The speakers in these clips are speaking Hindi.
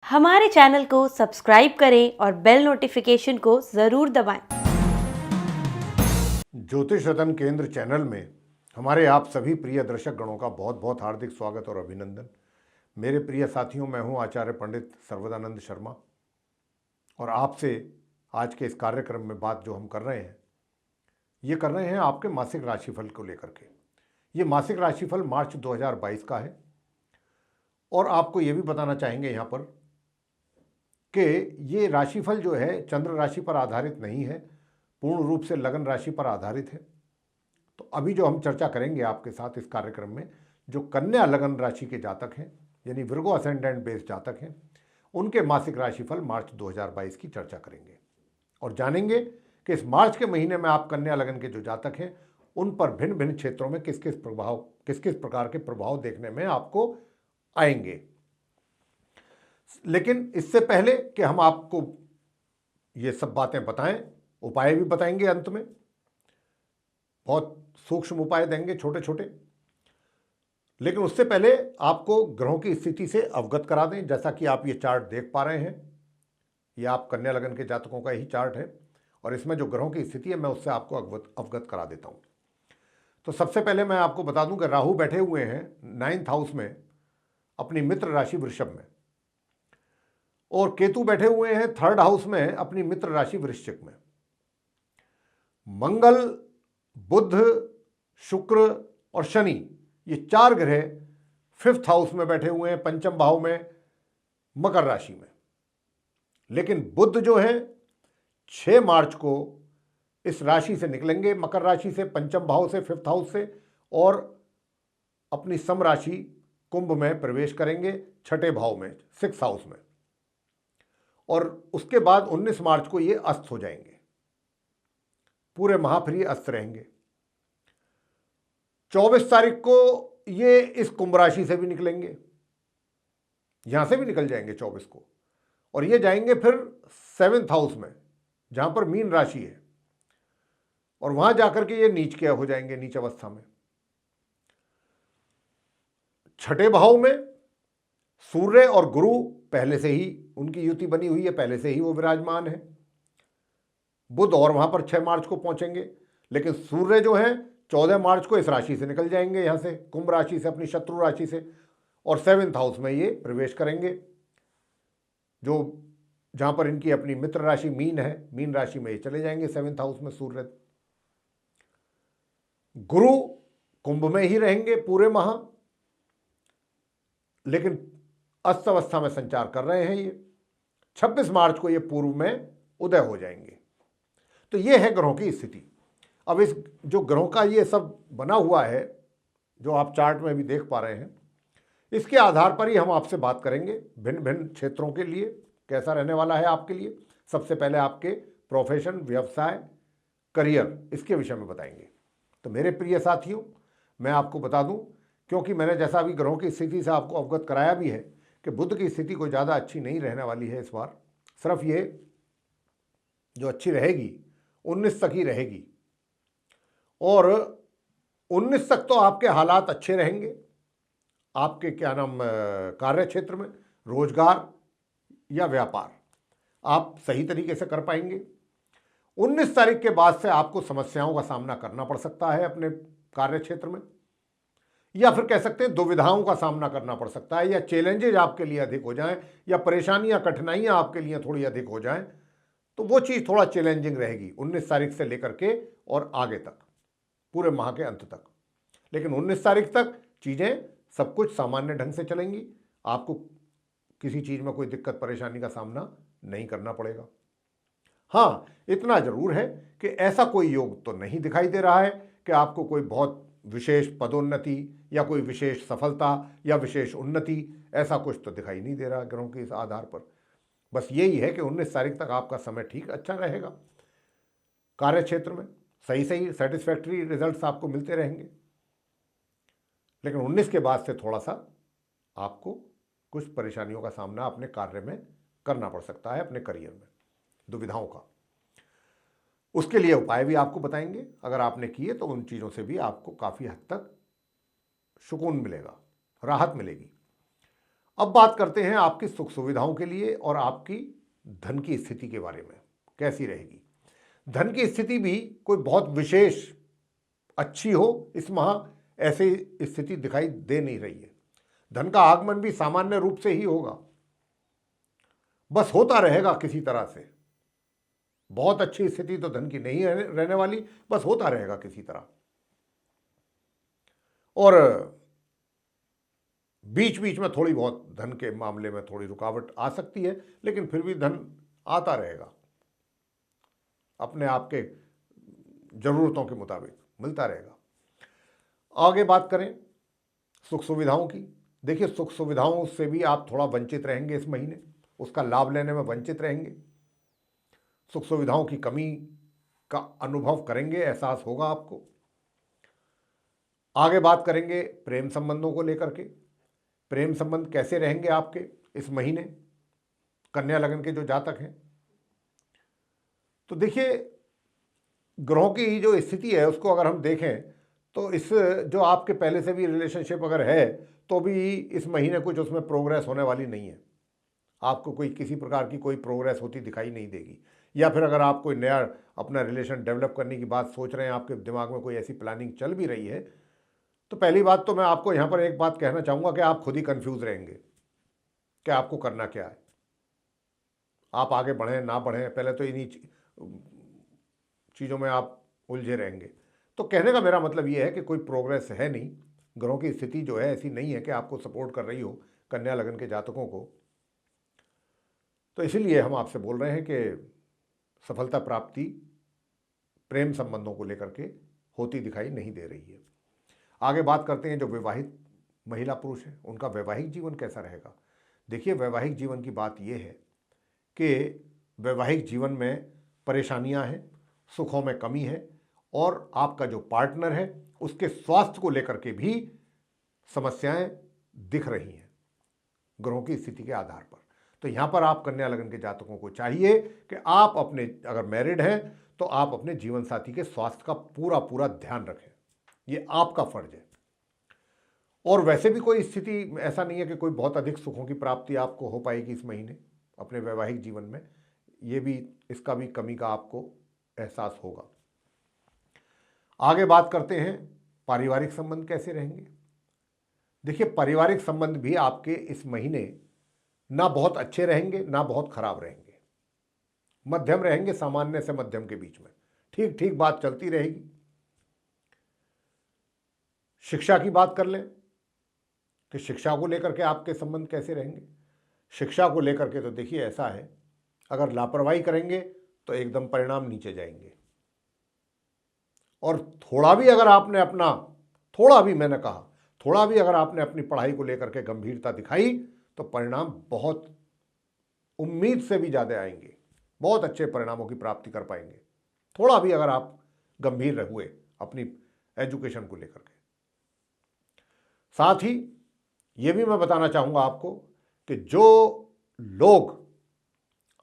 हमारे चैनल को सब्सक्राइब करें और बेल नोटिफिकेशन को ज़रूर दबाएं। ज्योतिष रतन केंद्र चैनल में हमारे आप सभी प्रिय दर्शक गणों का बहुत बहुत हार्दिक स्वागत और अभिनंदन। मेरे प्रिय साथियों, मैं हूं आचार्य पंडित सर्वदानंद शर्मा और आपसे आज के इस कार्यक्रम में बात जो हम कर रहे हैं, ये कर रहे हैं आपके मासिक राशिफल को लेकर के। ये मासिक राशिफल मार्च 2022 का है और आपको ये भी बताना चाहेंगे यहाँ पर कि ये राशिफल जो है चंद्र राशि पर आधारित नहीं है, पूर्ण रूप से लगन राशि पर आधारित है। तो अभी जो हम चर्चा करेंगे आपके साथ इस कार्यक्रम में, जो कन्या लगन राशि के जातक हैं यानी विर्गो असेंडेंट बेस्ड जातक हैं, उनके मासिक राशिफल मार्च 2022 की चर्चा करेंगे और जानेंगे कि इस मार्च के महीने में आप कन्या लगन के जो जातक हैं उन पर भिन्न भिन्न क्षेत्रों में किस किस प्रकार के प्रभाव देखने में आपको आएंगे। लेकिन इससे पहले कि हम आपको ये सब बातें बताएं, उपाय भी बताएंगे, अंत में बहुत सूक्ष्म उपाय देंगे छोटे छोटे। लेकिन उससे पहले आपको ग्रहों की स्थिति से अवगत करा दें। जैसा कि आप ये चार्ट देख पा रहे हैं, ये आप कन्या लगन के जातकों का ही चार्ट है और इसमें जो ग्रहों की स्थिति है मैं उससे आपको अवगत करा देता हूँ। तो सबसे पहले मैं आपको बता दूं कि राहु बैठे हुए हैं 9th हाउस में अपनी मित्र राशि वृषभ में और केतु बैठे हुए हैं 3rd हाउस में अपनी मित्र राशि वृश्चिक में। मंगल, बुध, शुक्र और शनि, ये 4 ग्रह 5th हाउस में बैठे हुए हैं, पंचम भाव में, मकर राशि में। लेकिन बुध जो है 6 मार्च को इस राशि से निकलेंगे, मकर राशि से, पंचम भाव से, 5th हाउस से, और अपनी सम राशि कुंभ में प्रवेश करेंगे 6ठे भाव में, 6th हाउस में। और उसके बाद 19 मार्च को ये अस्त हो जाएंगे, पूरे माह फिर ये अस्त रहेंगे। 24 तारीख को ये इस कुंभ राशि से भी निकलेंगे, यहां से भी निकल जाएंगे 24 को, और ये जाएंगे फिर 7th हाउस में जहां पर मीन राशि है, और वहां जाकर के ये नीच के हो जाएंगे, नीच अवस्था में। 6ठे भाव में सूर्य और गुरु पहले से ही उनकी युति बनी हुई है, पहले से ही वो विराजमान है। बुध और वहां पर 6 मार्च को पहुंचेंगे, लेकिन सूर्य जो है 14 मार्च को इस राशि से निकल जाएंगे, यहां से कुंभ राशि से, अपनी शत्रु राशि से, और 7th हाउस में ये प्रवेश करेंगे, जो जहां पर इनकी अपनी मित्र राशि मीन है, मीन राशि में ये चले जाएंगे 7th हाउस में सूर्य। गुरु कुंभ में ही रहेंगे पूरे माह, लेकिन अस्त अवस्था में संचार कर रहे हैं ये। 26 मार्च को ये पूर्व में उदय हो जाएंगे। तो ये है ग्रहों की स्थिति। अब इस जो ग्रहों का ये सब बना हुआ है, जो आप चार्ट में भी देख पा रहे हैं, इसके आधार पर ही हम आपसे बात करेंगे भिन्न भिन्न क्षेत्रों के लिए कैसा रहने वाला है आपके लिए। सबसे पहले आपके प्रोफेशन, व्यवसाय, करियर, इसके विषय में बताएंगे। तो मेरे प्रिय साथियों, मैं आपको बता दूं, क्योंकि मैंने जैसा अभी ग्रहों की स्थिति से आपको अवगत कराया भी है कि बुध की स्थिति कोई ज़्यादा अच्छी नहीं रहने वाली है इस बार। सिर्फ ये जो अच्छी रहेगी 19 तक ही रहेगी, और 19 तक तो आपके हालात अच्छे रहेंगे। आपके क्या नाम, कार्य क्षेत्र में, रोजगार या व्यापार आप सही तरीके से कर पाएंगे। 19 तारीख के बाद से आपको समस्याओं का सामना करना पड़ सकता है अपने कार्य क्षेत्र में, या फिर कह सकते हैं दुविधाओं का सामना करना पड़ सकता है, या चैलेंजेज आपके लिए अधिक हो जाएं, या परेशानियां, कठिनाइयां आपके लिए थोड़ी अधिक हो जाएं, तो वो चीज़ थोड़ा चैलेंजिंग रहेगी 19 तारीख से लेकर के और आगे तक, पूरे माह के अंत तक। लेकिन 19 तारीख तक चीज़ें सब कुछ सामान्य ढंग से चलेंगी, आपको किसी चीज़ में कोई दिक्कत परेशानी का सामना नहीं करना पड़ेगा। हाँ, इतना जरूर है कि ऐसा कोई योग तो नहीं दिखाई दे रहा है कि आपको कोई बहुत विशेष पदोन्नति या कोई विशेष सफलता या विशेष उन्नति, ऐसा कुछ तो दिखाई नहीं दे रहा ग्रहों के इस आधार पर। बस यही है कि 19 तारीख तक आपका समय ठीक अच्छा रहेगा, कार्य क्षेत्र में सही सेटिस्फैक्टरी रिजल्ट्स आपको मिलते रहेंगे। लेकिन 19 के बाद से थोड़ा सा आपको कुछ परेशानियों का सामना अपने कार्य में करना पड़ सकता है, अपने करियर में दुविधाओं का। उसके लिए उपाय भी आपको बताएंगे, अगर आपने किए तो उन चीज़ों से भी आपको काफ़ी हद तक सुकून मिलेगा, राहत मिलेगी। अब बात करते हैं आपकी सुख सुविधाओं के लिए और आपकी धन की स्थिति के बारे में, कैसी रहेगी। धन की स्थिति भी कोई बहुत विशेष अच्छी हो इस माह, ऐसी स्थिति दिखाई दे नहीं रही है। धन का आगमन भी सामान्य रूप से ही होगा, बस होता रहेगा किसी तरह से। बहुत अच्छी स्थिति तो धन की नहीं रहने वाली, बस होता रहेगा किसी तरह। और बीच बीच में थोड़ी बहुत धन के मामले में थोड़ी रुकावट आ सकती है, लेकिन फिर भी धन आता रहेगा, अपने आप के जरूरतों के मुताबिक मिलता रहेगा। आगे बात करें सुख सुविधाओं की। देखिए, सुख सुविधाओं से भी आप थोड़ा वंचित रहेंगे इस महीने, उसका लाभ लेने में वंचित रहेंगे। सुख सुविधाओं की कमी का अनुभव करेंगे, एहसास होगा आपको। आगे बात करेंगे प्रेम संबंधों को लेकर के। प्रेम संबंध कैसे रहेंगे आपके इस महीने, कन्या लगन के जो जातक हैं। तो देखिए, ग्रहों की जो स्थिति है उसको अगर हम देखें तो इस जो आपके पहले से भी रिलेशनशिप अगर है तो भी इस महीने कुछ उसमें प्रोग्रेस होने वाली नहीं है। आपको कोई किसी प्रकार की कोई प्रोग्रेस होती दिखाई नहीं देगी। या फिर अगर आप कोई नया अपना रिलेशन डेवलप करने की बात सोच रहे हैं, आपके दिमाग में कोई ऐसी प्लानिंग चल भी रही है, तो पहली बात तो मैं आपको यहाँ पर एक बात कहना चाहूँगा कि आप खुद ही कंफ्यूज रहेंगे कि आपको करना क्या है। आप आगे बढ़ें ना बढ़ें, पहले तो इन्हीं चीज़ों में आप उलझे रहेंगे। तो कहने का मेरा मतलब ये है कि कोई प्रोग्रेस है नहीं। ग्रहों की स्थिति जो है ऐसी नहीं है कि आपको सपोर्ट कर रही हो कन्या लगन के जातकों को। तो इसीलिए हम आपसे बोल रहे हैं कि सफलता प्राप्ति प्रेम संबंधों को लेकर के होती दिखाई नहीं दे रही है। आगे बात करते हैं जो विवाहित महिला पुरुष हैं, उनका वैवाहिक जीवन कैसा रहेगा। देखिए, वैवाहिक जीवन की बात यह है कि वैवाहिक जीवन में परेशानियां हैं, सुखों में कमी है, और आपका जो पार्टनर है उसके स्वास्थ्य को लेकर के भी समस्याएं दिख रही हैं ग्रहों की स्थिति के आधार पर। तो यहां पर आप कन्या लगन के जातकों को चाहिए कि आप अपने, अगर मैरिड हैं तो आप अपने जीवन साथी के स्वास्थ्य का पूरा पूरा ध्यान रखें, ये आपका फर्ज है। और वैसे भी कोई स्थिति ऐसा नहीं है कि कोई बहुत अधिक सुखों की प्राप्ति आपको हो पाएगी इस महीने अपने वैवाहिक जीवन में। ये भी, इसका भी कमी का आपको एहसास होगा। आगे बात करते हैं पारिवारिक संबंध कैसे रहेंगे। देखिए, पारिवारिक संबंध भी आपके इस महीने ना बहुत अच्छे रहेंगे ना बहुत खराब रहेंगे, मध्यम रहेंगे, सामान्य से मध्यम के बीच में, ठीक ठीक बात चलती रहेगी। शिक्षा की बात कर लें कि शिक्षा को लेकर के आपके संबंध कैसे रहेंगे। शिक्षा को लेकर के तो देखिए ऐसा है, अगर लापरवाही करेंगे तो एकदम परिणाम नीचे जाएंगे। और थोड़ा भी अगर आपने अपना, थोड़ा भी मैंने कहा, थोड़ा भी अगर आपने अपनी पढ़ाई को लेकर के गंभीरता दिखाई तो परिणाम बहुत उम्मीद से भी ज़्यादा आएंगे, बहुत अच्छे परिणामों की प्राप्ति कर पाएंगे। थोड़ा भी अगर आप गंभीर हुए अपनी एजुकेशन को लेकर के। साथ ही ये भी मैं बताना चाहूँगा आपको कि जो लोग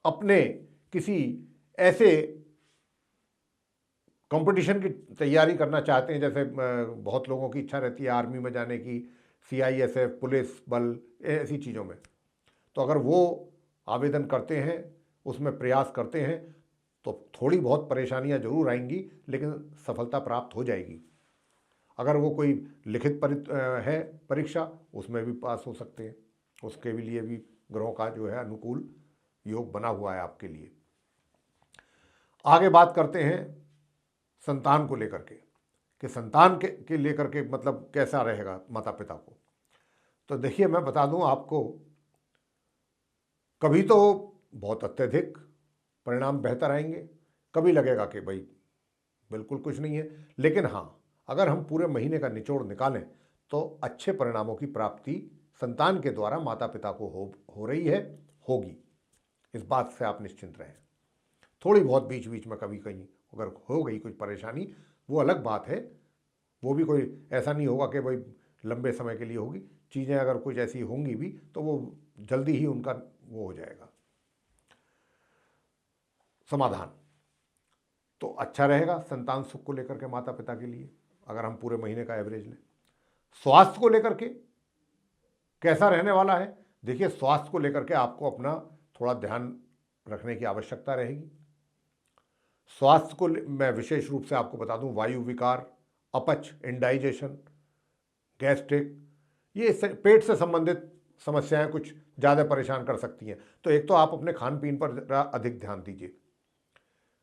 अपने किसी ऐसे कंपटीशन की तैयारी करना चाहते हैं, जैसे बहुत लोगों की इच्छा रहती है आर्मी में जाने की, CISF, पुलिस बल, ऐसी चीज़ों में, तो अगर वो आवेदन करते हैं, उसमें प्रयास करते हैं, तो थोड़ी बहुत परेशानियां जरूर आएंगी, लेकिन सफलता प्राप्त हो जाएगी। अगर वो कोई लिखित है परीक्षा, उसमें भी पास हो सकते हैं, उसके भी लिए भी ग्रहों का जो है अनुकूल योग बना हुआ है आपके लिए। आगे बात करते हैं संतान को लेकर के कि संतान के लेकर के मतलब कैसा रहेगा माता पिता को। तो देखिए, मैं बता दूं आपको, कभी तो बहुत अत्यधिक परिणाम बेहतर आएंगे, कभी लगेगा कि भाई बिल्कुल कुछ नहीं है। लेकिन हाँ, अगर हम पूरे महीने का निचोड़ निकालें तो अच्छे परिणामों की प्राप्ति संतान के द्वारा माता पिता को हो रही है, होगी, इस बात से आप निश्चिंत रहें। थोड़ी बहुत बीच बीच में कभी कहीं अगर हो गई कुछ परेशानी, वो अलग बात है, वो भी कोई ऐसा नहीं होगा कि भाई लंबे समय के लिए होगी। चीज़ें अगर कुछ ऐसी होंगी भी तो वो जल्दी ही उनका वो हो जाएगा समाधान। तो अच्छा रहेगा संतान सुख को लेकर के माता पिता के लिए, अगर हम पूरे महीने का एवरेज लें। स्वास्थ्य को लेकर के कैसा रहने वाला है, देखिए, स्वास्थ्य को लेकर के आपको अपना थोड़ा ध्यान रखने की आवश्यकता रहेगी। स्वास्थ्य को मैं विशेष रूप से आपको बता दूं, वायु विकार, अपच, इंडाइजेशन, गैस्ट्रिक, ये पेट से संबंधित समस्याएं कुछ ज़्यादा परेशान कर सकती हैं। तो एक तो आप अपने खान पीन पर जरा अधिक ध्यान दीजिए,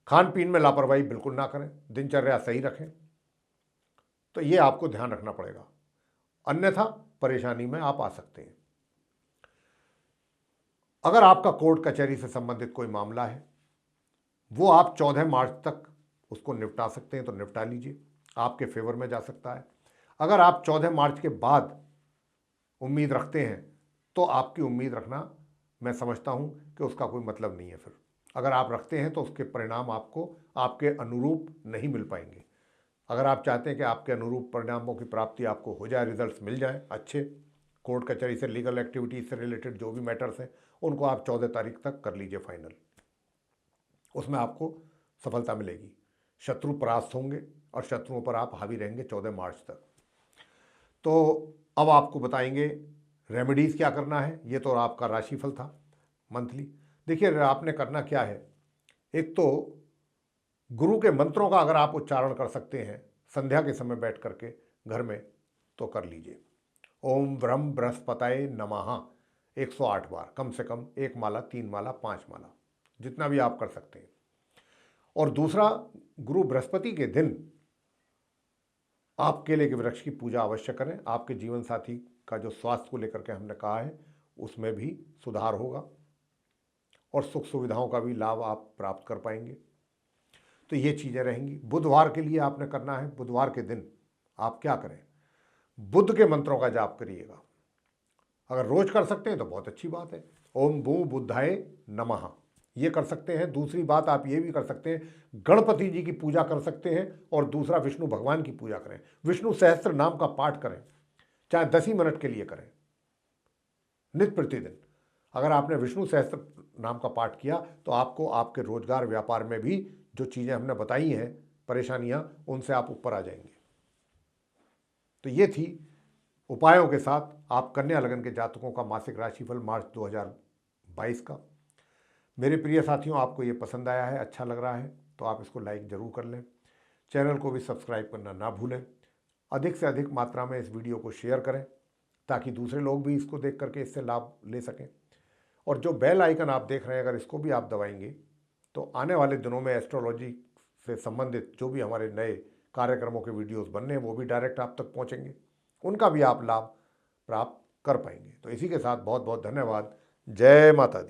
खान पीन में लापरवाही बिल्कुल ना करें, दिनचर्या सही रखें। तो ये आपको ध्यान रखना पड़ेगा, अन्यथा परेशानी में आप आ सकते हैं। अगर आपका कोर्ट कचहरी से संबंधित कोई मामला है, वो आप 14 मार्च तक उसको निपटा सकते हैं, तो निपटा लीजिए, आपके फेवर में जा सकता है। अगर आप 14 मार्च के बाद उम्मीद रखते हैं तो आपकी उम्मीद रखना, मैं समझता हूं कि उसका कोई मतलब नहीं है। फिर अगर आप रखते हैं तो उसके परिणाम आपको आपके अनुरूप नहीं मिल पाएंगे। अगर आप चाहते हैं कि आपके अनुरूप परिणामों की प्राप्ति आपको हो जाए, रिजल्ट्स मिल जाए अच्छे, कोर्ट कचहरी से, लीगल एक्टिविटीज से रिलेटेड जो भी मैटर्स हैं उनको आप 14 तारीख तक कर लीजिए फाइनल, उसमें आपको सफलता मिलेगी। शत्रु परास्त होंगे और शत्रुओं पर आप हावी रहेंगे 14 मार्च तक। तो अब आपको बताएंगे रेमेडीज़ क्या करना है। ये तो आपका राशिफल था मंथली। देखिए, आपने करना क्या है, एक तो गुरु के मंत्रों का अगर आप उच्चारण कर सकते हैं संध्या के समय बैठ करके घर में, तो कर लीजिए। ओम ब्रह्म बृहस्पतये नमः 108 बार, कम से कम 1 माला, 3 माला, 5 माला, जितना भी आप कर सकते हैं। और दूसरा, गुरु बृहस्पति के दिन आप केले के वृक्ष की पूजा अवश्य करें। आपके जीवन साथी का जो स्वास्थ्य को लेकर के हमने कहा है उसमें भी सुधार होगा और सुख सुविधाओं का भी लाभ आप प्राप्त कर पाएंगे। तो ये चीज़ें रहेंगी। बुधवार के लिए आपने करना है, बुधवार के दिन आप क्या करें, बुद्ध के मंत्रों का जाप करिएगा। अगर रोज कर सकते हैं तो बहुत अच्छी बात है। ओम बू बुद्धाय नमः, ये कर सकते हैं। दूसरी बात आप ये भी कर सकते हैं, गणपति जी की पूजा कर सकते हैं। और दूसरा, विष्णु भगवान की पूजा करें, विष्णु सहस्त्र नाम का पाठ करें, चाहे 10 ही मिनट के लिए करें नित्य प्रतिदिन। अगर आपने विष्णु सहस्त्र नाम का पाठ किया तो आपको आपके रोजगार व्यापार में भी जो चीज़ें हमने बताई हैं परेशानियां, उनसे आप ऊपर आ जाएंगे। तो ये थी उपायों के साथ आप कन्या लगन के जातकों का मासिक राशिफल मार्च 2022 का। मेरे प्रिय साथियों, आपको ये पसंद आया है, अच्छा लग रहा है तो आप इसको लाइक ज़रूर कर लें। चैनल को भी सब्सक्राइब करना ना भूलें। अधिक से अधिक मात्रा में इस वीडियो को शेयर करें ताकि दूसरे लोग भी इसको देख करके इससे लाभ ले सकें। और जो बेल आइकन आप देख रहे हैं, अगर इसको भी आप दबाएंगे तो आने वाले दिनों में एस्ट्रोलॉजी से संबंधित जो भी हमारे नए कार्यक्रमों के वीडियोस बनने हैं वो भी डायरेक्ट आप तक पहुंचेंगे, उनका भी आप लाभ प्राप्त कर पाएंगे। तो इसी के साथ बहुत बहुत धन्यवाद। जय माता दी।